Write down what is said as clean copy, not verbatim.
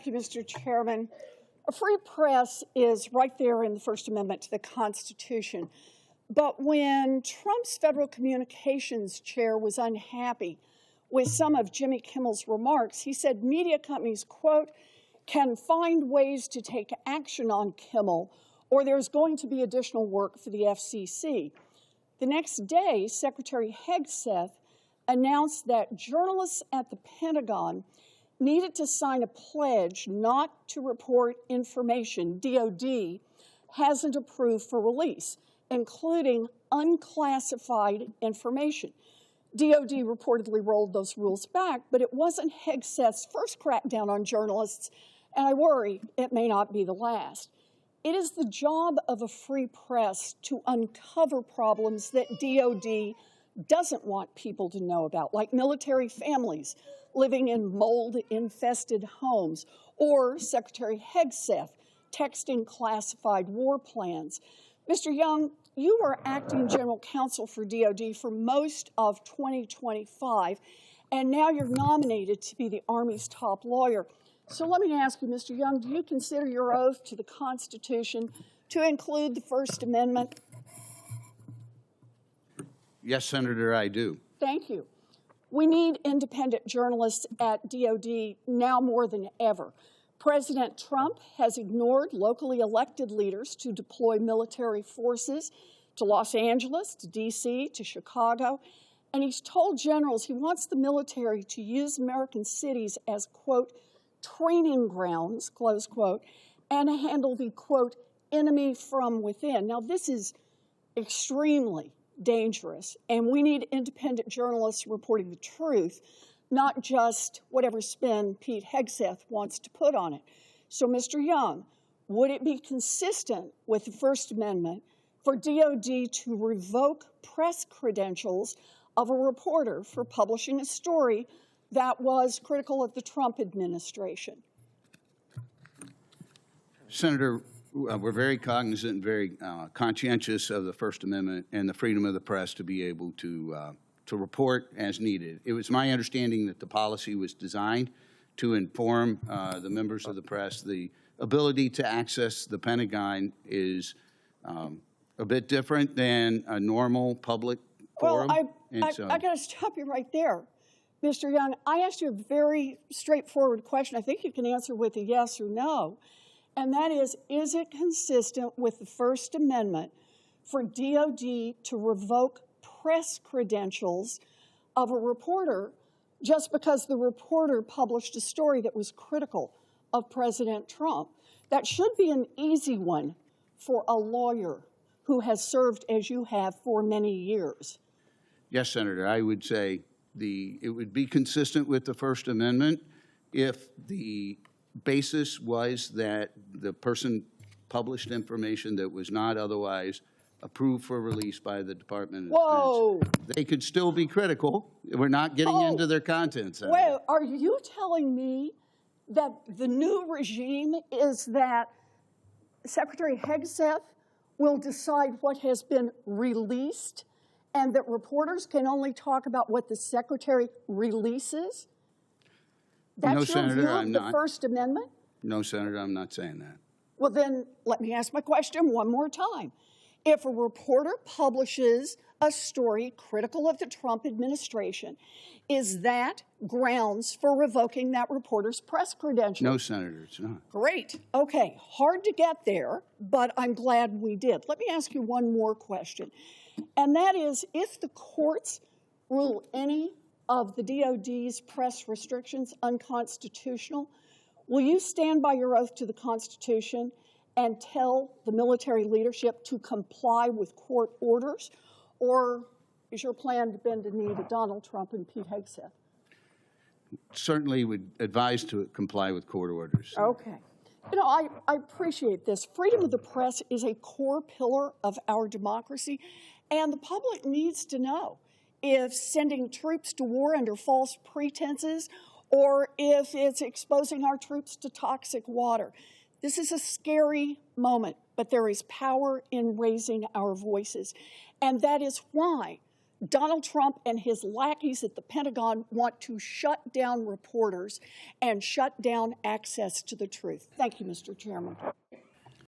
Thank you, Mr. Chairman. A free press is right there in the First Amendment to the Constitution. But when Trump's federal communications chair was unhappy with some of Jimmy Kimmel's remarks, he said media companies, quote, can find ways to take action on Kimmel, or there's going to be additional work for the FCC. The next day, Secretary Hegseth announced that journalists at the Pentagon needed to sign a pledge not to report information DOD hasn't approved for release, including unclassified information. DOD reportedly rolled those rules back, but it wasn't Hegseth's first crackdown on journalists, and I worry it may not be the last. It is the job of a free press to uncover problems that DOD doesn't want people to know about, like military families living in mold-infested homes, or Secretary Hegseth texting classified war plans. Mr. Young, you were acting general counsel for DOD for most of 2025, and now you're nominated to be the Army's top lawyer. So let me ask you, Mr. Young, do you consider your oath to the Constitution to include the First Amendment? Yes, Senator, I do. Thank you. We need independent journalists at DOD now more than ever. President Trump has ignored locally elected leaders to deploy military forces to Los Angeles, to D.C., to Chicago, and he's told generals he wants the military to use American cities as, quote, training grounds, close quote, and handle the, quote, enemy from within. Now, this is extremely dangerous, and we need independent journalists reporting the truth, not just whatever spin Pete Hegseth wants to put on it. So, Mr. Young, would it be consistent with the First Amendment for DOD to revoke press credentials of a reporter for publishing a story that was critical of the Trump administration? Senator, we're very cognizant and very conscientious of the First Amendment and the freedom of the press to be able to report as needed. It was my understanding that the policy was designed to inform the members of the press. The ability to access the Pentagon is a bit different than a normal public forum. Well, I got to stop you right there. Mr. Young, I asked you a very straightforward question. I think you can answer with a yes or no. And that is it consistent with the First Amendment for DOD to revoke press credentials of a reporter just because the reporter published a story that was critical of President Trump? That should be an easy one for a lawyer who has served as you have for many years. Yes, Senator, I would say it would be consistent with the First Amendment if the basis was that the person published information that was not otherwise approved for release by the Department of Defense. They could still be critical. We're not getting into their content, Senator. Well, are you telling me that the new regime is that Secretary Hegseth will decide what has been released and that reporters can only talk about what the Secretary releases? That's your view of the First Amendment? No, Senator, I'm not saying that. Well, then let me ask my question one more time. If a reporter publishes a story critical of the Trump administration, is that grounds for revoking that reporter's press credentials? No, Senator, it's not. Great. Okay, hard to get there, but I'm glad we did. Let me ask you one more question, and that is, if the courts rule any of the DOD's press restrictions unconstitutional, will you stand by your oath to the Constitution and tell the military leadership to comply with court orders? Or is your plan to bend the knee to Donald Trump and Pete Hegseth? Certainly would advise to comply with court orders. Okay. You know, I appreciate this. Freedom of the press is a core pillar of our democracy, and the public needs to know if sending troops to war under false pretenses or if it's exposing our troops to toxic water. This is a scary moment, but there is power in raising our voices. And that is why Donald Trump and his lackeys at the Pentagon want to shut down reporters and shut down access to the truth. Thank you, Mr. Chairman.